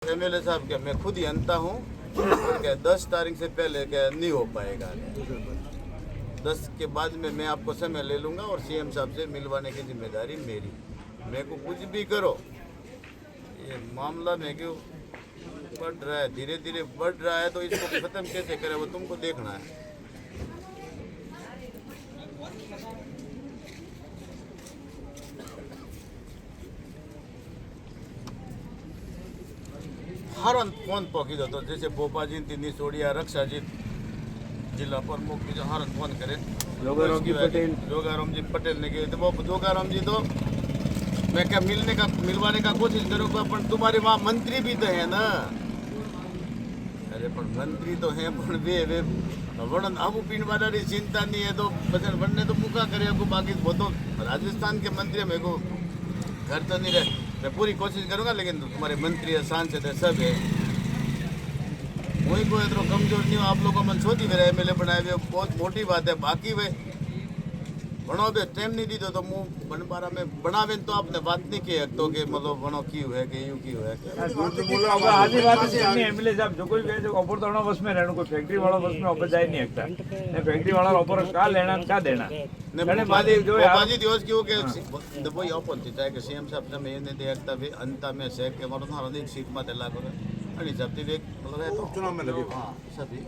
MLA साहब क्या मैं खुद जानता हूँ क्या 10 तारीख से पहले क्या नहीं हो पाएगा। 10 के बाद में मैं आपको समय ले लूँगा और सीएम साहब से मिलवाने की जिम्मेदारी मेरी। मेरे को कुछ भी करो, ये मामला में क्यों बढ़ रहा है, धीरे धीरे बढ़ रहा है, तो इसको ख़त्म कैसे करें वो तुमको देखना है। हर फोन पकी दो जैसे बोपाजी तीन सोड़िया रक्षाजीत जिला प्रमुख भी जो हर फोन करे जोगाराम जी पटेल ने कहे वो जोगाराम जी तो मैं क्या मिलवाने का कोशिश करूँगा, पर तुम्हारे वहाँ मंत्री भी तो है ना। अरे पर मंत्री तो है पर वे वर्णन अब पीने वाला चिंता नहीं है तो बचन बनने तो मुका करे को, बाकी वो तो राजस्थान के मंत्री मेरे को घर तो नहीं रहे। मैं पूरी कोशिश करूँगा, लेकिन तुम्हारे मंत्री है, सांसद है, सब है। वही कोई इतना कमजोर नहीं हो आप लोगों मन छोटी मेरा एमएलए बनाए हुए बहुत मोटी बात है। बाकी वे बनाओ तो टाइम नहीं दी तो मुँह बन पा रहा मैं बनावे तो आपने बात नहीं की तो कि मतलब बनो की हुआ है कि यूं की हुआ है। आधी बात है एमएलए साहब जो कोई कहे ऑफर तो बस में रहना, कोई फैक्ट्री वाला बस में ऑफर जा ही नहीं सकता। ने फैक्ट्री वाला ऑफर का लेना का देना ने बाजी जो बाजी दिवस की हो के वो ऑफर थी चाहे कि सीएम साहब ने ये दे सकता भी अंत में से के मारो ना अधिक सीट में लाख आणि सब ती एक मतलब है तो चुनाव में लगे। हां सभी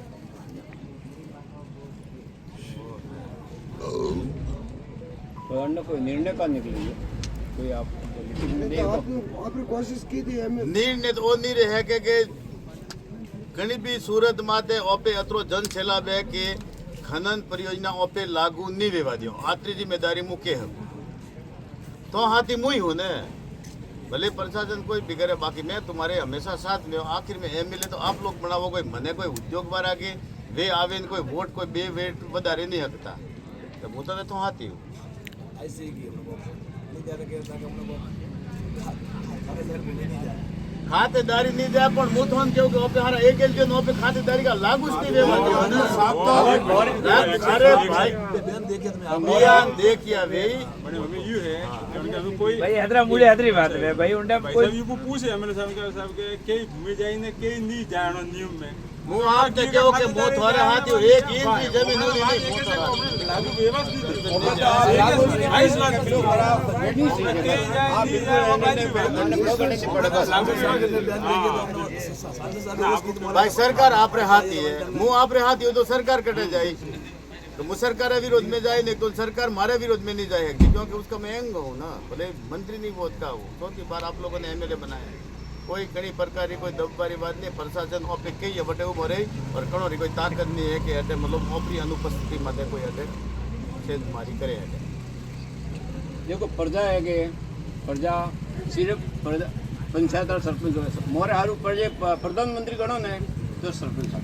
कोई निर्णय का निकलेंगे कोई आपने कोशिश की थी निर्णय तो वो नहीं रहे कि घनी भी सूरत माते ओपे अतरो जन सैलाब है कि खनन परियोजना ओपे लागू नहीं वेवा दियो आतरी जिम्मेदारी मुके है तो हाथी मुई हूँ ने भले प्रशासन कोई भी करे, बाकी मैं तुम्हारे हमेशा साथ में। आखिर में एमएलए तो आप लोग बनावो, कोई मने कोई उद्योग बार आगे वे आवे कोई वोट कोई बे वेट वधारे नहीं सकता तो वो तो हाथी हूँ। ऐसे ही खातेदारी नहीं जाए पर मुँह थोन क्योंकि ओपे हरा एक एल के नो पे खातेदारी का लागू नहीं देवा दियो। अरे भाई बयान देखिया वे कोई भाई हदरा मुड़े हदरी बात है भाई उनका कोई ये को पूछे एमएलए साहब के कई घूमे जाई ने कई नहीं जानो नियम में मुँह आप देखो कि मुँह थोड़े हाथ हो एक इंच भी जमीन नहीं लागू व्यवस्थित भाई सरकार आप रे हाथी है, मुँह आप रे हाथी हो तो सरकार कटे जाए तो मुँह सरकार विरोध में जाए नहीं तो सरकार मारे विरोध में नहीं जाएगी क्योंकि उसका मैं अंग हूँ ना, भले मंत्री नहीं वोट का हूँ। चौथी बार आप लोगों ने एमएलए बनाया, कोई कई प्रकार की कोई दबबारी बात नहीं। प्रशासन ओपे कई है बटे उभो रही और कणो री कोई ताकत नहीं है कि अटे मतलब ओपरी अनुपस्थिति में कोई अटे छेदमारी करे है। देखो प्रजा है कि प्रजा सिर्फ पंचायत और सरपंच मोरे हारू प्रधानमंत्री गणो ने तो सरपंच साहब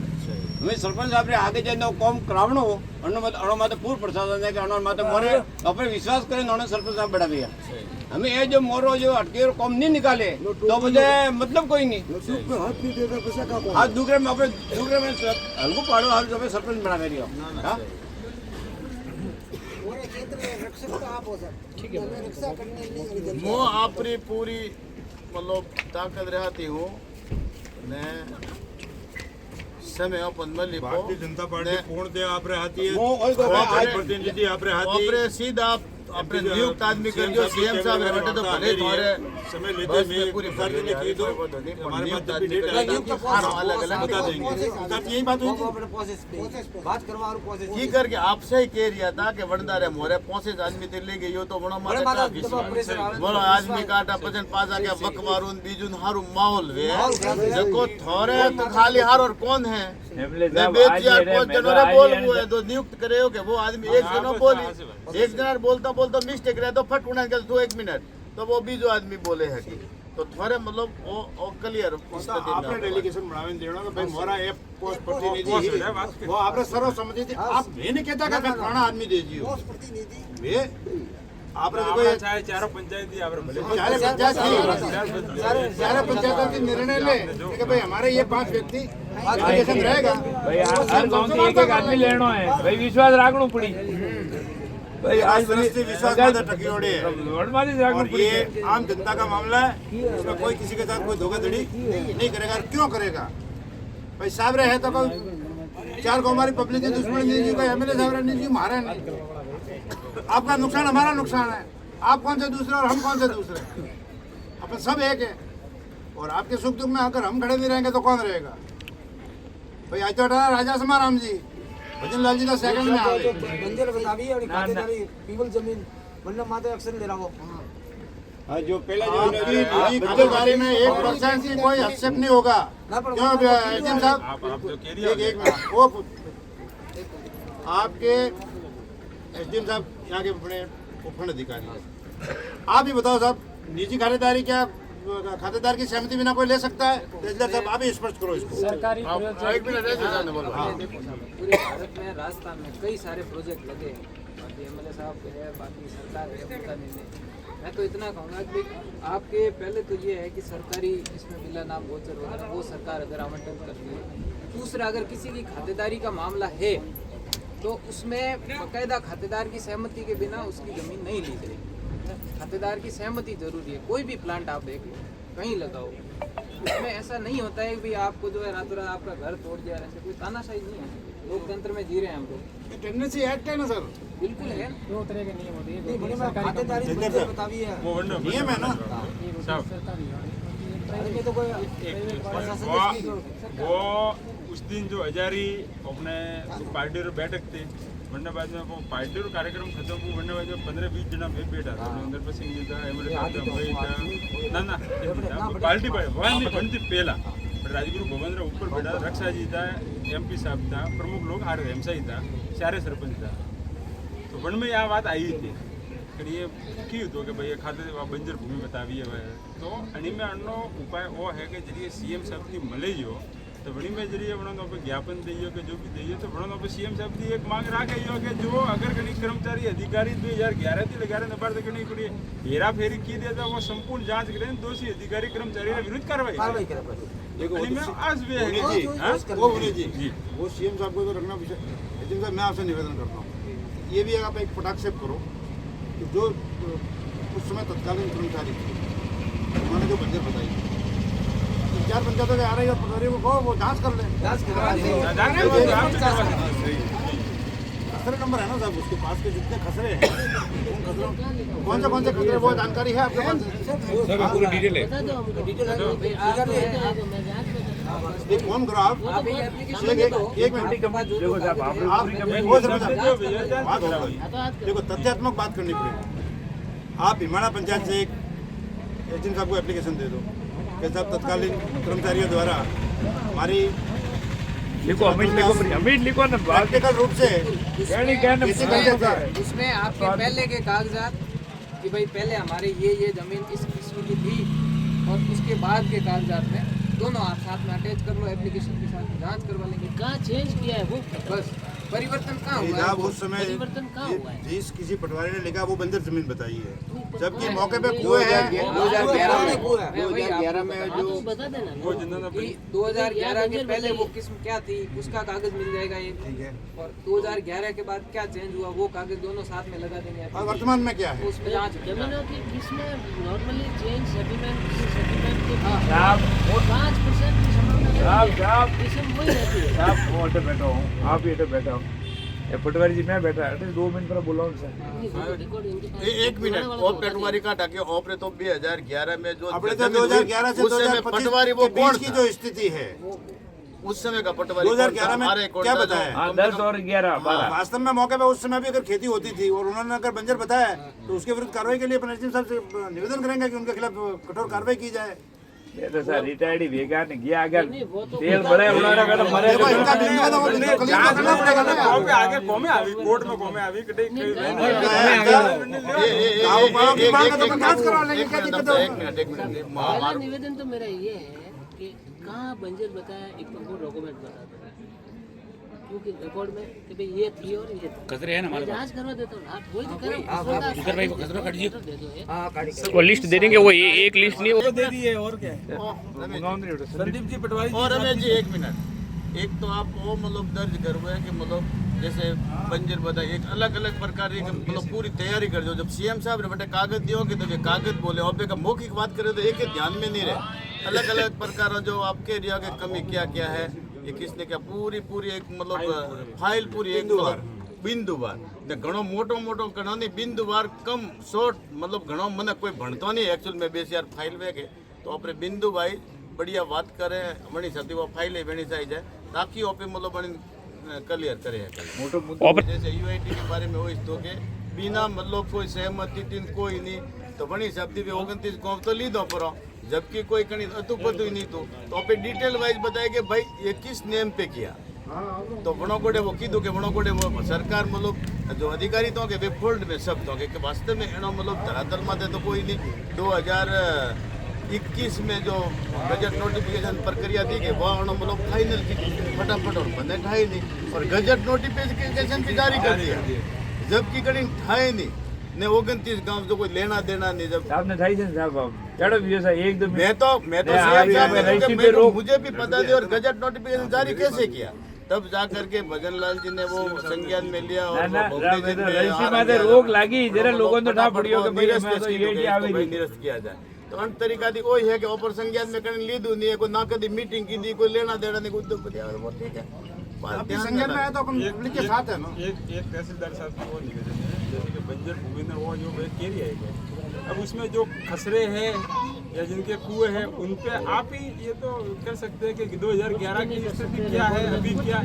हमें सरपंच साहब ने आगे जाने कॉम करावनो अणो माते पूर्व प्रशासन है कि अणो माते मोरे अपने विश्वास करे नोने सरपंच साहब बढ़ा दिया। हमें ये जो मोरो जो अटके कॉम नहीं निकाले तो मुझे मतलब कोई नहीं हाथ नहीं देता पैसा का आज दूसरे में हल्को पाड़ो हाल जो सरपंच बना दे रही हो। मुँह आपरी पूरी मतलब ताकत रहती हूँ ने समय अपन मली भारतीय जनता पार्टी पूर्ण दे आप रहे हाथी आज प्रतिनिधि आप रहे हाथी अपने सीधा अपने नियुक्त आदमी कर जो सीएम साहब रे बेटे तो भले थोड़े समय लेते में पूरी सरकार ने की तो हमारे बात भी डेट अलग अलग बता देंगे ताकि यही बात हुई बात करवा और प्रोसेस की करके आपसे ही कह रिया था कि वंडारे मोरे 35 आदमी ते ले गई हो तो बड़ो मारे बड़ो आदमी काटा पजन पाजा के बकवारून बीजुन हारू माहौल वे जको थोड़े तो खाली हार और कौन है पांच जनों ने बोल हुए तो नियुक्त करे हो कि वो आदमी एक जनों बोली एक जना बोलता बोलता मिस्टेक रहे तो फट उड़ा के तू 1 मिनट तो वो बीजो आदमी बोले है कि तो थोड़े मतलब वो क्लियर आपने डेलीगेशन बनावे देना तो भाई मोरा एक पोस्ट प्रतिनिधि वो आपने सर्व सम्मति थी आप मैंने कहता कि पुराना आदमी दे दियो पोस्ट प्रतिनिधि वे आपने कोई चाहे चारों पंचायत ही आपरे भले सारे पंचायत की निर्णय ले कि भाई हमारे ये 5 व्यक्ति डेलीगेशन रहेगा भाई हर गांव से एक आदमी लेनो है भाई विश्वास राखनो पड़ी। भाई आज सृष्टि विश्वास माता टकियोड़ी है वडमाली जागरण और ये आम जनता का मामला है। इसमें कोई किसी के साथ कोई धोखाधड़ी नहीं करेगा। और क्यों करेगा भाई? साहब रहे तो कोई चार को हमारी पब्लिक की दुश्मनी नहीं जी, कोई एमएलए साहब नहीं जी, मारे नहीं। आपका नुकसान हमारा नुकसान है। आप कौन से दूसरे और हम कौन से दूसरे? अपन सब एक है। और आपके सुख दुख में अगर हम खड़े नहीं रहेंगे तो कौन रहेगा भाई? आज तो राजा समाराम जी भजन लाल जी का सेकंड में आ गए। बंजर बतावी और खातेदारी पीवल जमीन वरना माते एक्शन ले रहा हो। हाँ, जो पहले आपकी निजी खातेदारी में 1% की कोई हस्तक्षेप नहीं होगा। क्यों एसडीएम साहब? एक मिनट वो आपके एसडीएम साहब यहाँ के अपने उपखंड अधिकारी हैं। आप ही बताओ साहब, निजी खातेदारी क्या खातेदार की सहमति बिना कोई ले सकता है? तहसीलदार साहब आप ही स्पष्ट करो इसको। सरकारी एक मिनट बोलो। हाँ। पूरे भारत में राजस्थान में कई सारे प्रोजेक्ट लगे हैं। बाकी एमएलए साहब के है, बाकी सरकार है, पता नहीं। मैं तो इतना कहूँगा कि आपके पहले तो ये है कि सरकारी इसमें बिला नाम गोचर वगैरह वो सरकार अगर आवंटन करती है। दूसरा, अगर किसी की खातेदारी का मामला है तो उसमें बाकायदा खातेदार की सहमति के बिना उसकी ज़मीन नहीं ली जाएगी। खातेदार की सहमति जरूरी है। कोई भी प्लांट आप देख लो, कहीं लगाओ, उसमें ऐसा नहीं होता है कि भाई आपको जो है रातों रात आपका घर तोड़ दिया, ऐसे कोई तानाशाही नहीं है। लोकतंत्र में जी रहे हैं हम लोग। टेंडेंसी एक्ट है ना सर? बिल्कुल है। दो तरह के नियम होते हैं। खातेदारी बंजर बतावी है। नियम है ना? इसमें तो कोई वो उस दिन जो हजारी अपने पार्टी रो बैठक थी वरना बाद में वो पार्टी रो कार्यक्रम खत्म हुआ वरना बाद में 15-20 जना बैठा था अंदर पर सिंह जी था एमएलए साहब था ना पार्टी पर वहां नहीं बनती पहला राजगुरु भवन रे ऊपर बैठा रक्षा जी था, एमपी साहब था, प्रमुख लोग आ रहे एमसा ही था, सारे सरपंच था। तो वन में यह बात आई थी कि ये क्यों तो कि भाई खाते बंजर भूमि बतावी है तो अणी में अनो उपाय वो है कि जरिए सीएम साहब की मले जो तो वणी में जरिए वणों पे ज्ञापन दियो कि जो भी दिए तो वणों पे सीएम साहब की एक मांग राखे यो कि जो अगर कहीं कर्मचारी अधिकारी 2011 થી લગારે નબાર તક નહીં પડી हेरा फेरी की देता वो संपूर्ण जांच करें दोषी अधिकारी कर्मचारी के विरुद्ध कार्रवाई करे। देखो अणी में आज भी है जी, हाँ? वो मुनि जी वो सीएम साहब को तो रखना विषय। एसडीएम साहब मैं आपसे निवेदन करता हूँ ये भी आप एक पटाक्षेप करो कि जो उस समय तत्कालीन कर्मचारी थे उन्होंने जो बंजर बताई 4 पंचायतों के आ रही है और पटवारी को कहो वो जांच कर ले। खसरे नंबर है ना साहब उसके पास के जितने खसरे हैं उन खसरों कौन से खसरे वो जानकारी है आपके पास? पूरी डिटेल है। एक फोन करो आप एक मिनट देखो तथ्यात्मक बात करनी पड़ेगी। आप हिमाड़ा पंचायत से एक एसडीएम साहब को एप्लीकेशन दे दो कि साहब तत्कालीन कर्मचारियों द्वारा हमारी लिखो अमित लिखो ना प्रैक्टिकल रूप से उसमें आपके पहले के कागजात कि भाई पहले हमारे ये जमीन इस किस्म की थी और उसके बाद के कागजात में दोनों आप साथ में अटैच कर लो एप्लीकेशन के साथ जांच करवा लेंगे। कहाँ चेंज किया है वो? बस परिवर्तन कहाँ हुआ है? साहब उस समय परिवर्तन कहाँ हुआ है? जिस किसी पटवारी ने लिखा वो बंजर जमीन बताई है जबकि मौके पे कुएं हैं। 2011 में जो तो बता देना ना। 2011 के पहले वो किस्म क्या थी उसका कागज मिल जाएगा एक, ठीक है और 2011 के बाद क्या चेंज हुआ वो कागज दोनों साथ में लगा देंगे और वर्तमान में क्या है? उसमें जांच जमीनों की किसमें नॉर्मली चेंज सेटलमेंट के 5% की संभावना किस्म वही रहती है। आप वो अटे बैठा हूँ आप ही अटे बैठा हूँ पटवारी जी मैं बैठा अटे 2 मिनट पर बोला सर एक मिनट और पटवारी का टाके ऑपरे तो 2011 में जो अपने तो 2011 से उस समय 2025 पटवारी वो के बीच कौन की था? जो स्थिति है उस समय का पटवारी 2011 में हमारे क्या बताया? हाँ 10 और 11 12 वास्तव में मौके पे उस समय भी अगर खेती होती थी और उन्होंने अगर बंजर बताया तो उसके विरुद्ध कार्रवाई के लिए अपन एसडीएम साहब से निवेदन करेंगे कि उनके खिलाफ कठोर कार्रवाई की जाए। ये तो सर रिटायर्ड ही भेगा ने गया अगर तेल बड़े उड़ाना का तो मरे देखो इनका बिल्कुल तो क्लीन करना पड़ेगा ना। आगे कोमे आवी कोर्ट में कोमे आवी कटे गाँव की मांग है तो अपन जांच करवा लेंगे क्या दिक्कत है? एक मिनट पहला निवेदन तो मेरा ये है कि कहाँ बंजर बताया एक तो वो डॉक्यूमेंट बता दो क्योंकि रिकॉर्ड में कि भाई ये थी और ये खतरे है ना हमारे जांच करवा देता हूँ आप वही तो करो इधर भाई को खतरा काट दीजिए दे दो वो लिस्ट दे देंगे वो एक लिस्ट नहीं दे दिए और क्या है? संदीप जी पटवारी और रमेश जी एक मिनट एक तो आप वो मतलब दर्ज करवाए कि मतलब जैसे बंजर बताइए एक अलग अलग प्रकार की मतलब पूरी तैयारी कर दो। जब सीएम साहब ने बेटे कागज दियोगे तो ये कागज बोले और का मौखिक बात करे तो एक ध्यान में नहीं रहे। अलग अलग प्रकार जो आपके एरिया के कमी क्या क्या है ये किसने क्या पूरी एक मतलब फाइल पूरी एक बिंदुवार ने घणो मोटो घणो नहीं बिंदुवार कम शॉर्ट मतलब घणो मन कोई भणतो नहीं एक्चुअल में बेस यार फाइल वेगे तो अपने बिंदु भाई बढ़िया बात करे वणी साथी वो फाइल वेणी जाए ताकि ओपे मतलब क्लियर करे जैसे यूआईटी के बारे में वो इस तो के बिना मतलब कोई सहमति तीन कोई नहीं तो वणी साथी 29 गाँव तो ली दो परो जबकि कोई कहीं अतुपतु ही नहीं तो आप डिटेल वाइज बताए कि भाई ये किस नेम पे किया तो वणोकोड़े वो कीधु के वणोकोड़े वो सरकार मतलब जो अधिकारी तो के वे फोल्ड में सब तो कि वास्तव में एनो मतलब धरातल माथे तो कोई नहीं 2021 में जो गजट नोटिफिकेशन प्रक्रिया थी कि वह मतलब फाइनल की फटाफट और बंदे ठाई नहीं और गजट नोटिफिकेशन भी जारी कर दिया जबकि कहीं ठाई नहीं ने 29 गांव जो कोई लेना देना नहीं जब आपने ठाई से साहब चलो भी ऐसा एकदम मैं तो मुझे भी पता थी और गजट नोटिफिकेशन जारी कैसे किया तब जा करके भजन लाल जी ने वो संज्ञान में लिया और रोक लागी जरा लोगों तो ठा पड़ियो के भाई निरस्त किया जाए तो अंत तरीका थी वही है कि ऊपर संज्ञान में कहीं लीधु नहीं है कोई ना कभी मीटिंग की थी कोई लेना देना नहीं उद्योगपति वो ठीक है संज्ञान में आया तो पब्लिक के साथ है ना एक तहसीलदार साहब की वो निवेदन है जैसे कि बंजर भूमि में वो जो एक एरिया है अब उसमें जो खसरे हैं या जिनके कुएं हैं उन पे आप ही ये तो कर सकते हैं कि 2011 की स्थिति क्या है अभी क्या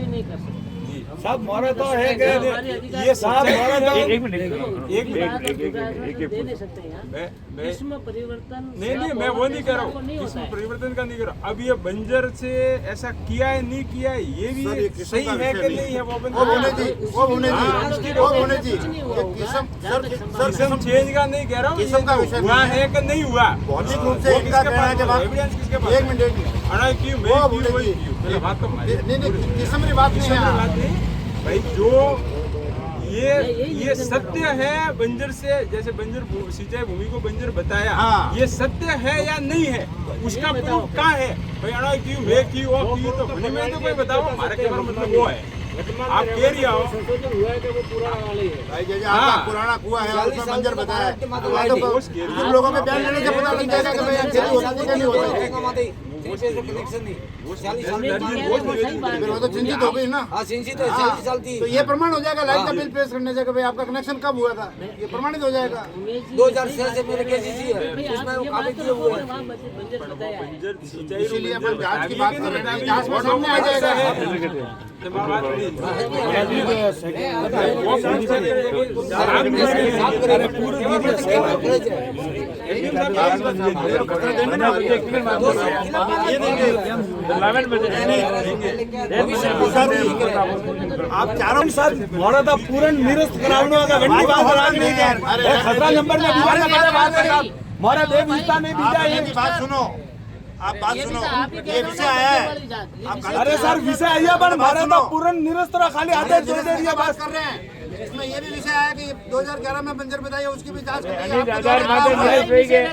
सब मोरे तो है कि ये साहब मोरे तो एक मिनट दे नहीं सकते हैं इसमें परिवर्तन नहीं मैं वो नहीं कह रहा हूँ इसमें परिवर्तन का नहीं कर रहा अब ये बंजर से ऐसा किया है नहीं किया है ये भी सही है कि नहीं है वो होने जी किस्म चेंज का नहीं कह रहा हूँ हुआ है कि नहीं हुआ भौतिक रूप से इनका कहना है कि एविडेंस किसके पास एक मिनट नहीं किस्म की बात नहीं है भाई जो ये सत्य है बंजर से जैसे बंजर सिंचाई भूमि को बंजर बताया ये सत्य है या नहीं है उसका प्रूफ कहाँ है भाई अड़ा क्यों वे क्यों वो क्यों तो भूमि में तो कोई बताओ हमारा कहने का मतलब वो है आप कह रही हो संशोधन हुआ है कि वो पुराना वाला ही है भाई जैसे आपका पुराना कुआं है उसमें बंजर बताया है लोगों में बयान लेने से पता लग जाएगा कि भाई खेती होती है नहीं होती कनेक्शन नहीं वो तो चिंतित हो गई ना सिंचित है 40 साल थी तो ये प्रमाण हो जाएगा लाइट का बिल पेश करने से कि भाई आपका कनेक्शन कब हुआ था ये प्रमाणित हो जाएगा 2006 से मेरे केसीसी है उसमें वो काफी किए हुए हैं बंजर बताया है इसीलिए अपन जांच की बात कर रहे हैं जांच में सामने आ जाएगा आप चारों साथ मोड़ा था पूर्ण निरस्त करावनो का घंटी बात करा नहीं है खतरा नंबर में मोरा दे बीता नहीं बीता ये बात सुनो आप बात सुनो ये विषय आया है अरे सर विषय आया पर मारा तो पूर्ण निरस्त खाली आधे जोड़ दे दिया बात कर रहे हैं इसमें ये भी विषय आया कि 2011 में बंजर बताइए उसकी भी जांच करनी है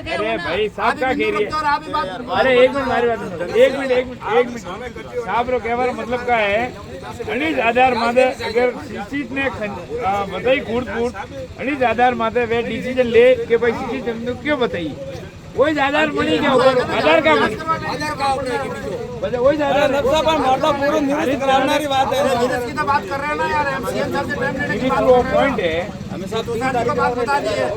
अरे भाई साहब का कह रही है अरे एक मिनट मारी बात एक मिनट साहब रो कहवा मतलब का है 19,000 मादे अगर सीट ने बताई कूट अनीज आधार मादे वे डिसीजन ले के भाई सीट हमने क्यों बताई वही आधार मनी क्या आधार का वही आधार नक्शा पर मोटा पूर्ण निरस्त करावनारी बात है इसकी तो बात कर रहे हैं ना यार सीएम साहब से टाइम लेने की बात वो पॉइंट है हमेशा तो बात बता दी है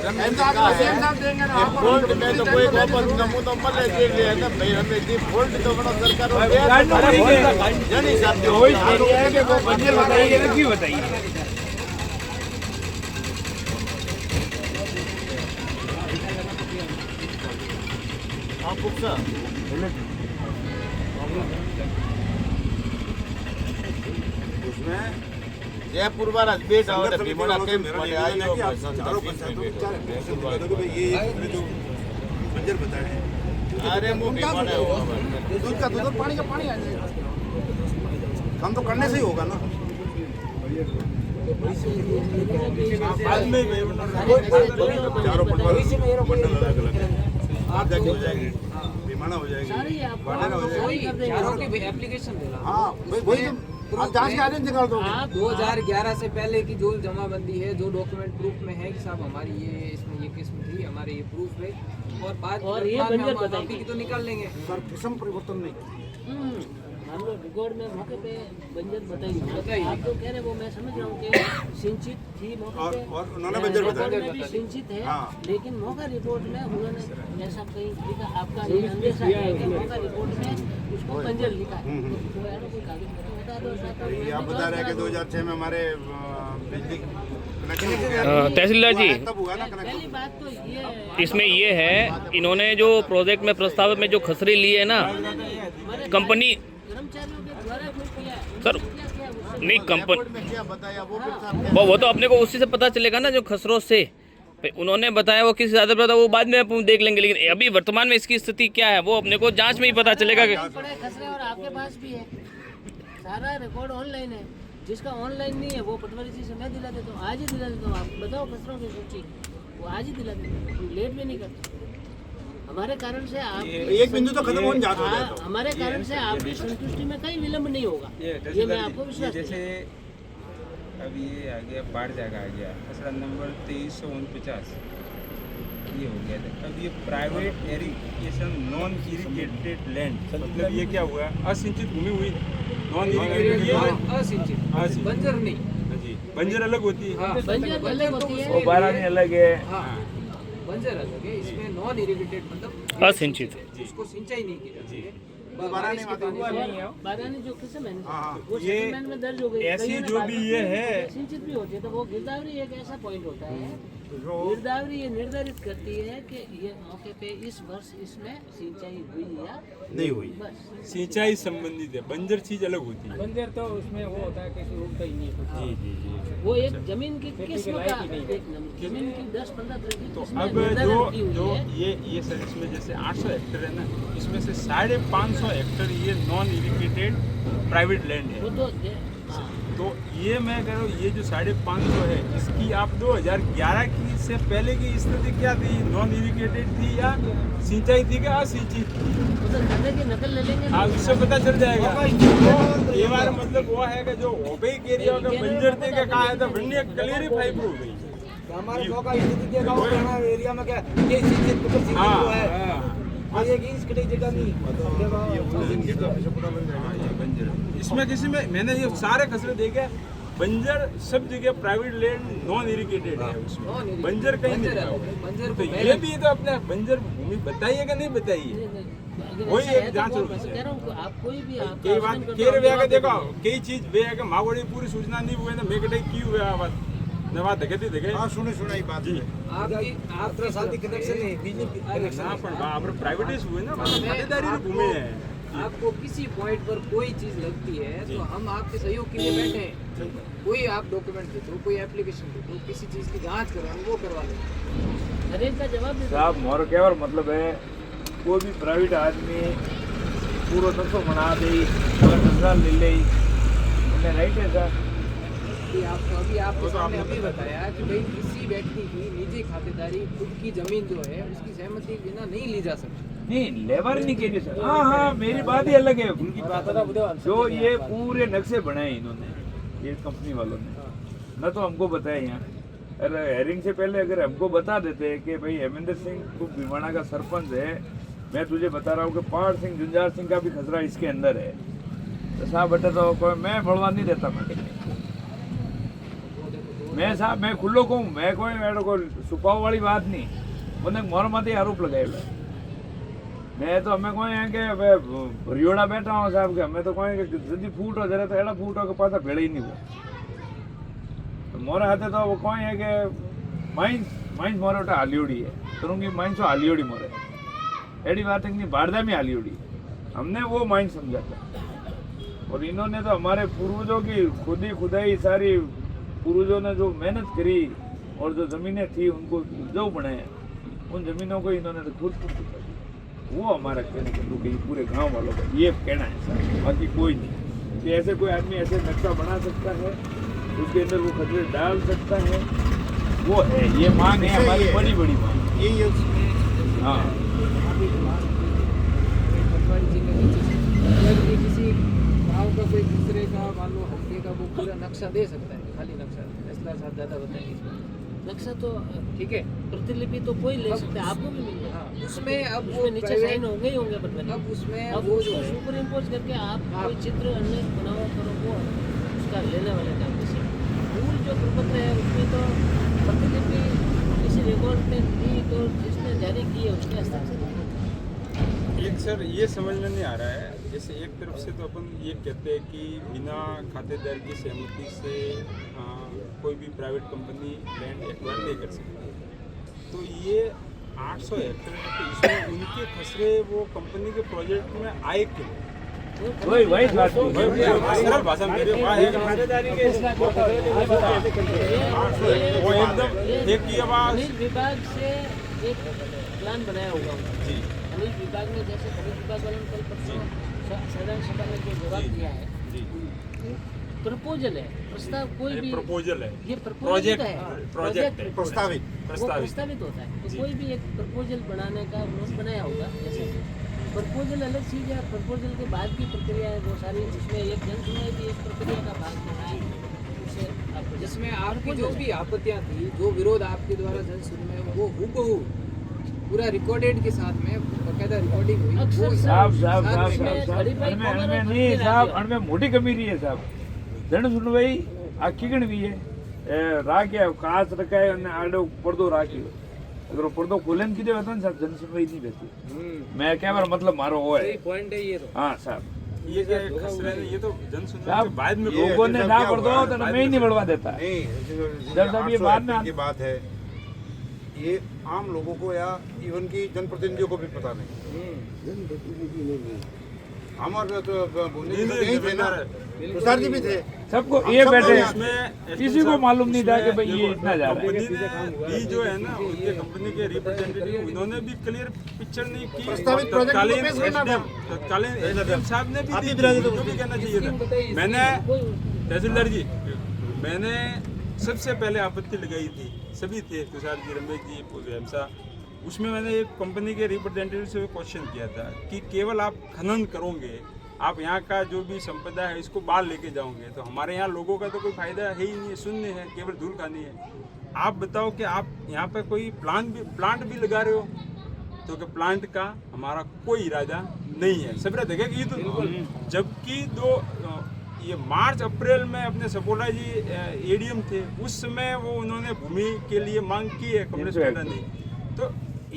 सीएम साहब देंगे ना फोल्ड में तो कोई वापस नमू तो मत ले ले ना भाई हमें दी फोल्ड तो बड़ा सरकार हो गया जानी साहब वही कह रही है कि वो बंजर बताइए ना क्यों बताइए उसमें जयपुर वाला बेट आवड़े भीमोड़ा कैंप वाले आई हो चारों पंचायतों को चार एक्शन दिखा दो कि भाई ये इसमें जो बंजर बताया है अरे मुंह भीमोड़ा दूध का दूध और पानी का पानी आ जाएगा काम तो करने से ही होगा ना बाद में चारों मंडल अलग अलग है आप जाके हो जाएगी विमाना हो जाएगी चारों की एप्लीकेशन देना हाँ वही प्रूफ आप जांच के आदेश निकाल दोगे। आप 2011 से पहले की जो जमाबंदी है, जो डॉक्यूमेंट प्रूफ में है कि साहब हमारी ये इसमें ये किस्म थी, हमारे ये प्रूफ है, और बात और ये वर्तमान में बंजर हम बताइए। आरोपी की तो निकाल लेंगे। सर किस्म परिवर्तन नहीं। हम लोग रिकॉर्ड में मौके पे बंजर बताइए। बताइए। आप तो कह रहे वो मैं समझ रहा हूँ कि सिंचित थी मौके पे, और उन्होंने बंजर बताया। रिकॉर्ड में भी सिंचित है, हाँ। लेकिन मौका रिपोर्ट में उन्होंने ऐसा कहीं लिखा, आपका ये अंदेशा है कि मौका रिपोर्ट में उसको बंजर लिखा है। तो यार कोई कागज बता दो साहब। ये आप बता रहे हैं कि 2006 में हमारे बिजली कनेक्शन हो गया। तहसीलदार जी, तब हुआ ना पहली कनेक्शन। बात तो ये है, इसमें ये है, इन्होंने जो प्रोजेक्ट में प्रस्ताव में जो खसरी ली है ना कंपनी, कर्मचारियों के द्वारा कुछ किया है। सर क्या किया है उससे? नहीं कंपनी रिपोर्ट में क्या बताया वो फिर साहब वो तो अपने को उसी से पता चलेगा ना, जो खसरों से उन्होंने बताया वो किस ज्यादा पता, वो बाद में अपन देख लेंगे, लेकिन अभी वर्तमान में इसकी स्थिति क्या है वो अपने को जांच में ही पता चलेगा कि पड़े खसरे और आपके पास भी है, सारा रिकॉर्ड ऑनलाइन है। जिसका ऑनलाइन नहीं है वो पटवारी जी से मैं दिला देता हूँ, आज ही दिला देता हूँ। आप बताओ खसरों की सूची, वो आज ही दिला देता हूँ, लेट भी नहीं करते। हमारे कारण से आप एक बिंदु तो खत्म होने जाता है। हमारे कारण से आपकी संतुष्टि में कहीं विलम्ब नहीं होगा, ये मैं आपको विश्वास जैसे दिलाता अब ये आ गया, बाढ़ जाएगा आ गया, खसरा नंबर 2349 ये हो गया था। अब ये private irrigation non irrigated land, मतलब ये क्या हुआ, असिंचित भूमि हुई, नॉन इरिगेटेड असिंचित, बंजर नहीं। जी, बंजर अलग होती है। हाँ, बंजर अलग होती है, वो बारानी अलग है। हाँ, बंजर अलग है, इसमें नॉन इरिगेटेड मतलब असिंचित है। उसको सिंचाई नहीं की जाती है। बारानी बारिश के पानी से- और बारानी जो किस्म है ना, हाँ, वो ये सेटलमेंट में दर्ज हो गई। ऐसी कईयों ने जो बात भी की ये है, है- सिंचित भी होती है, तो वो गिरदावरी एक ऐसा पॉइंट होता है, गिरदावरी ये निर्धारित करती है कि ये मौके पे इस वर्ष इसमें सिंचाई हुई या नहीं हुई। बस। सिंचाई संबंधित है, बंजर चीज अलग होती है। बंजर तो उसमें वो होता है कि उगता ही नहीं है। जी जी जी। वो एक जमीन की किस्म का एक जमीन की 10-15 तरह की तो किस्में अब निर्धारित की हुई जो है। ये सर इसमें जैसे 800 हेक्टेयर है ना, इसमें से 550 हेक्टेयर ये नॉन इरिगेटेड प्राइवेट लैंड वो है। तो हाँ। तो ये मैं कह रहा हूँ, ये जो 550 है, इसकी आप 2011 की से पहले की स्थिति क्या थी, नॉन इरिगेटेड थी या सिंचाई थी क्या असिंचित? वो तो गन्ने की नकल ले लेंगे। हाँ, उससे पता चल जाएगा। तो ये बार मतलब वो है कि जो ओबेक एरिया का बंजर थे क्या कहा है, तो वन्य क्लियरिफाई हो गई। हमारे मौका स्थिति देखा हो जाना एरिया में क्या ये चीज मतलब चीज हाँ, हुआ है। हाँ। ये की इसके जगह नहीं हाँ, ये बंजर है। इसमें किसी में मैंने ये सारे खसरे देखे, बंजर सब जगह प्राइवेट लैंड नॉन इरिगेटेड है, उसमें बंजर कहीं नहीं बंजर है। अलग है, बंजर तो को ये भी तो अपने बंजर भूमि बताइए कि नहीं बताइए, वही एक जांच मैं होगी। कह रहा हूँ आप कोई भी आप कई बात केर वे का देखो, कई चीज वे है कि मावड़ी पूरी सूचना नहीं हुए ना, मेकटे की हुए आवाज नवा देखे देखे। हाँ सुनी बात जी। आपकी 17 साल की कनेक्शन है बिजली कनेक्शन। ना पण आपण प्राइवेटाइज हुए ना, मतलब खातेदारी की भूमि है। आपको किसी पॉइंट पर कोई चीज लगती है तो हम आपके सहयोग के लिए बैठे हैं। कोई आप डॉक्यूमेंट दे दो, कोई एप्लीकेशन दे दो, किसी चीज की जांच करवाओ, वो करवा लो। हर एक का जवाब दे दो। साहब मोर क्या और मतलब है, कोई भी प्राइवेट आदमी पूरा नक्शो बना दे और खसरा ले ले, उन्हें राइट है सर। अभी आपके सामने अभी बताया कि भाई किसी व्यक्ति की निजी खातेदारी खुद की जमीन जो है उसकी सहमति बिना नहीं ली जा सकती। नहीं लेबर नहीं कह सर। हाँ हाँ, मेरी बात ही अलग है, उनकी बात जो ये पूरे नक्शे बनाए इन्होंने, ये कंपनी वालों ने न तो हमको बताया यहाँ। अरे हेयरिंग से पहले अगर हमको बता देते कि भाई हेमेंद्र सिंह तू भीमाणा का सरपंच है, मैं तुझे बता रहा हूँ कि पहाड़ सिंह झुंझार सिंह का भी खसरा इसके अंदर है, तो साहब बेटा तो कोई मैं बढ़वा नहीं देता। मैं साहब मैं खुल्लो कहूँ, मैं कोई मेरे को छुपाव वाली बात नहीं, मैंने मोर माथे आरोप लगाए हुए। मैं तो हमें कोई है कि भरियोड़ा बैठा हूँ साहब के, हमें तो कोई जल्दी फूट हो जरा तो एड़ा फूट हो के पासा भेड़ ही नहीं हुआ। तो मोरे हाथे तो वो कोई है कि माइंस मोरे उठा हालियोड़ी है, तुरुंगी माइंस हालियोड़ी मोरे एडी बात है नहीं, बारदा में हालियोड़ी हमने वो माइंस समझा था। और इन्होंने तो हमारे पूर्वजों की खुदाई सारी, पूर्वजों ने जो मेहनत करी और जो ज़मीनें थी उनको उपजाऊ बनाया, उन ज़मीनों को इन्होंने तो खुद वो हमारा कहने का दुख है पूरे गांव वालों का ये कहना है सर, बाकी कोई नहीं कि ऐसे कोई आदमी ऐसे नक्शा बना सकता है, उसके अंदर वो खतरे डाल सकता है, वो है ये मांग है हमारी बड़ी बड़ी मांग। ये हाँ पटवारी जी ने नीचे से अगर ये किसी गाँव का कोई दूसरे का मान लो नक्शा दे सकता है, खाली नक्शा। फैसला साहब ज़्यादा बताएंगे इसमें। नक्शा तो ठीक है, प्रतिलिपि तो कोई ले सकता है, आपको भी मिल जाएगा। हाँ, उसमें अब वो उसमें नीचे private- साइन होंगे ही होंगे बनवाने। अब उसमें अब वो जो उसको है सुपर इम्पोज करके आप कोई चित्र अन्य बनाओ करो, वो उसका लेने वाले का जैसे मूल जो प्रपत्र है उसमें तो प्रतिलिपि किसी रिकॉर्ड में दी तो जिसने जारी की है उसके हस्ताक्षर होंगे। एक सर ये समझ में नहीं आ रहा है, जैसे एक तरफ से तो अपन ये कहते हैं कि बिना खातेदार की सहमति से कोई भी प्राइवेट कंपनी लैंड एक्वायर नहीं कर सकती। तो ये 800 हेक्टेयर है, तो इसमें उनके खसरे वो कंपनी के प्रोजेक्ट में आए क्यों? वही बात सरल भाषा में मेरे पास है वो एकदम एक ही आवाज। खनिज विभाग से एक प्लान बनाया होगा उन्होंने। जी खनिज विभाग ने जैसे खनिज विभाग वालों ने कल परसों साधारण सभा में जो जवाब दिया है, जी प्रपोजल है, प्रस्ताव कोई भी प्रपोजल है, ये प्रपोजल है, प्रोजेक्ट है, प्रस्तावित वो प्रस्तावित होता है। तो कोई भी एक प्रपोजल बनाने का उन्होंने बनाया होगा। जैसे प्रपोजल अलग चीज़ है, प्रपोजल के बाद की प्रक्रिया है वो सारी, उसमें एक जन सुनवाई भी एक प्रक्रिया का भाग है। उससे आप जिसमें आपकी जो भी आपत्तियां थी, जो विरोध आपके द्वारा जन सुनवाई में वो हूबहू पूरा रिकॉर्डेड के साथ में बकायदा रिकॉर्डिंग हुई। अक्सर वो साहब साथ साहब में- अनमें नहीं साहब अनमें मोटी कमी रही है साहब। जन सुनवाई आखी गणवी है राख्या कांच रखाय અને આડો પડદો રાખ્યો અગર પડદો ખોલે ને કીધે હતો ને સાહેબ જન સુનવાઈ નહીં બેસતી। मैं કહેવાનો मतलब મારો હોય। सही पॉइंट है ये तो। हाँ साहब ये क्या खसरे ये तो जन सुनवाई के साहब बाद में लोगों ने ना पड़ दो तो मैं ही नहीं बढ़वा देता। नहीं जब साहब ये बाद में की बात है, ये आम लोगों को या इवन की जनप्रतिनिधियों को भी पता नहीं। हमारे तो यही थे ना, तुषार जी भी थे। सबको ये बैठे इसमें किसी को मालूम नहीं था कि भाई ये इतना जा रहा है। कंपनी ने भी जो है ना उनके कंपनी के रिप्रेजेंटेटिव उन्होंने भी क्लियर पिक्चर नहीं की। प्रस्तावित प्रोजेक्ट को तत्कालीन पेश करना था। तत्कालीन एसडीएम साहब ने भी दी, उनको भी कहना चाहिए था। मैंने तहसीलदार जी मैंने सबसे पहले आपत्ति लगाई थी, सभी थे तुषार जी, रमेश जी, हेमसा। उसमें मैंने एक कंपनी के रिप्रेजेंटेटिव से क्वेश्चन किया था कि केवल आप खनन करोगे, आप यहाँ का जो भी संपदा है इसको बाहर लेके जाओगे, तो हमारे यहाँ लोगों का तो कोई फायदा है ही नहीं, शून्य है, केवल धूल खानी है। आप बताओ कि आप यहाँ पे कोई प्लांट भी लगा रहे हो, तो कि प्लांट का हमारा कोई इरादा नहीं है। सब देखे कि तो जबकि ये मार्च अप्रैल में अपने सपोला जी एडीएम थे, उस समय वो उन्होंने भूमि के लिए मांग की है कमलेश टंडन ने। तो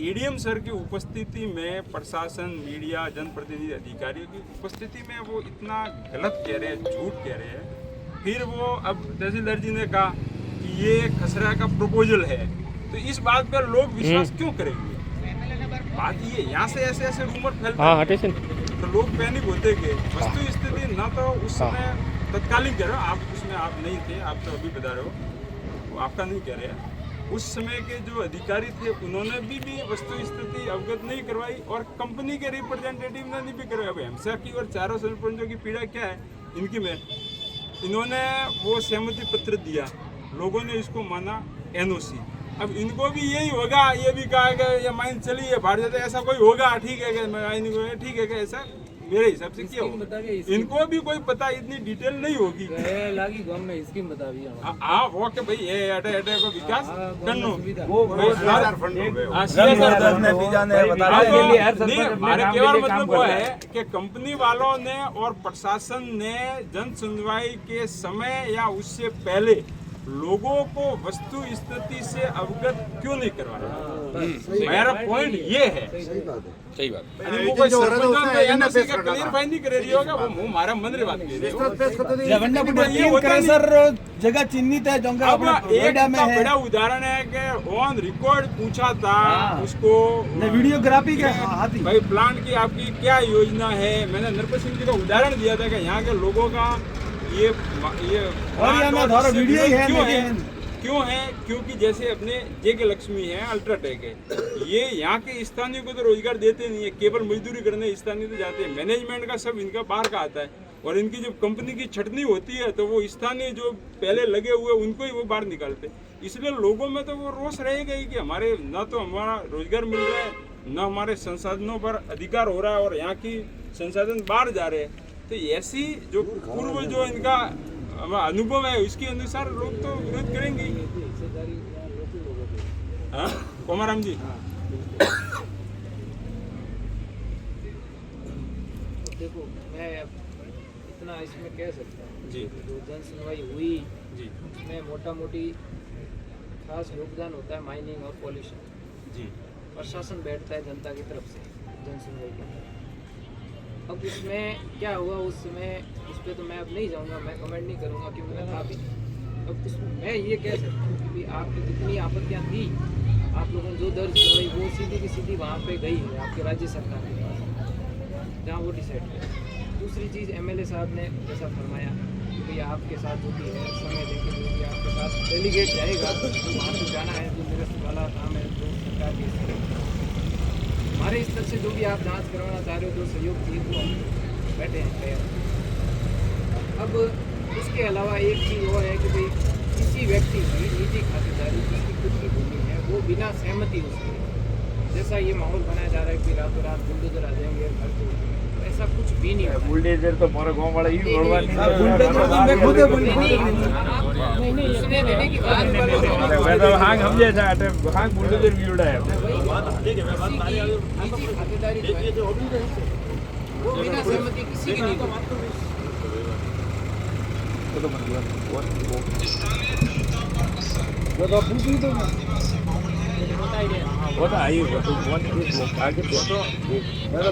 एडीएम सर की उपस्थिति में प्रशासन, मीडिया, जनप्रतिनिधि, अधिकारियों की उपस्थिति में वो इतना गलत कह रहे हैं, झूठ कह रहे हैं। फिर वो अब तहसीलदार जी ने कहा कि ये खसरा का प्रपोजल है, तो इस बात पर लोग विश्वास क्यों करेंगे? बात ये यहाँ से ऐसे रूमर फैलते तो लोग पैनिक होते गए। वस्तु स्थिति ना तो उस समय तत्कालीन कह रहे हो आप, उसमें आप नहीं थे, आप तो अभी बता रहे हो, आपका नहीं कह रहे हैं। उस समय के जो अधिकारी थे उन्होंने भी वस्तु स्थिति अवगत नहीं करवाई और कंपनी के रिप्रेजेंटेटिव ने भी करवाई। अब हिंसा की और चारों सरपंचों की पीड़ा क्या है इनकी में, इन्होंने वो सहमति पत्र दिया, लोगों ने इसको माना एनओसी। अब इनको भी यही होगा, ये भी कहा कि ये माइन चली है बाहर जाते, ऐसा कोई होगा ठीक है कि ठीक है कि ऐसा मेरे हिसाब से क्या होगा, इनको भी कोई पता इतनी डिटेल नहीं होगी। लागी गांव में स्कीम बता भी हाँ वो के भाई ये अटे को विकास करनो वो हमारे केवल मतलब वो है कि कंपनी वालों ने और प्रशासन ने जन सुनवाई के समय या उससे पहले लोगों को वस्तु स्थिति से अवगत क्यों नहीं करवाया? मेरा पॉइंट ये है। सही बात। आणि वो कोई सरपंच एनओसी का क्लियरफाई नहीं करे रही होगा, वो हमारा मन रे बात कर रही सर जगह चिन्हित है जो अब एक बड़ा उदाहरण है कि ऑन रिकॉर्ड पूछा था उसको वीडियोग्राफी के भाई प्लांट की आपकी क्या योजना है। मैंने नरपत सिंह जी का उदाहरण दिया था कि यहाँ के लोगों का ये और वीडियो ही क्यों है? क्योंकि जैसे अपने जेके लक्ष्मी है, अल्ट्राटेक है, ये यहाँ के स्थानीय को तो रोजगार देते नहीं है, केवल मजदूरी करने स्थानीय तो जाते हैं। मैनेजमेंट का सब इनका बाहर का आता है और इनकी जब कंपनी की छटनी होती है तो वो स्थानीय जो पहले लगे हुए उनको ही वो बाहर निकालते। इसलिए लोगों में तो वो रोष रहेगा ही कि हमारे न तो हमारा रोजगार मिल रहा है, न हमारे संसाधनों पर अधिकार हो रहा है और यहाँ की संसाधन बाहर जा रहे हैं। तो ऐसी जो पूर्व जो इनका हमारा अनुभव है, उसके अनुसार लोग तो विरोध करेंगे ही। हाँ कोमाराम जी, देखो मैं इतना इसमें कह सकता हूँ जी जो जन सुनवाई हुई जी उसमें मोटा मोटी खास योगदान होता है माइनिंग और पॉल्यूशन। जी प्रशासन बैठता है जनता की तरफ से जन सुनवाई के अंदर। अब उसमें क्या हुआ उस समय, उस पर तो मैं अब नहीं जाऊंगा, मैं कमेंट नहीं करूंगा क्योंकि मैं था भी। अब उसमें मैं ये कह सकता हूँ कि आपकी जितनी आपत्तियाँ थी, आप लोगों ने जो दर्ज करवाई वो सीधी की सीधी वहाँ पे गई है आपके राज्य सरकार के पास, जहाँ वो डिसाइड करे। दूसरी चीज़ एमएलए साहब ने जैसा फरमाया कि भाई आपके साथ जो भी है समय देके जो भी आपके साथ डेलीगेट जाएगा तो वहाँ से जाना है, जो मेरे वाला काम है जो सरकार के स्तर हमारे स्तर से जो भी आप जांच करवाना चाह रहे हो, जो सहयोग चाहिए वो हम बैठे हैं तैयार। अब इसके अलावा एक चीज़ और है कि भाई किसी व्यक्ति की निजी खातिरदारी जिसकी खुद की भूमि है वो बिना सहमति उसके, जैसा ये माहौल बनाया जा रहा है कि रातों रात बुलडोजर आ जाएंगे घर को, तो ऐसा कुछ भी नहीं है। बुलडोजर तो मोरे गांव वाला ही बोलवा मैं खुद है बोल नहीं उसने देने की बात मैं तो हाँ समझे था अटे हाँ बुलडोजर भी उड़ा है निजी खातिरदारी जो है वो बिना सहमति किसी की नहीं। वो तो आई वो तो आगे तो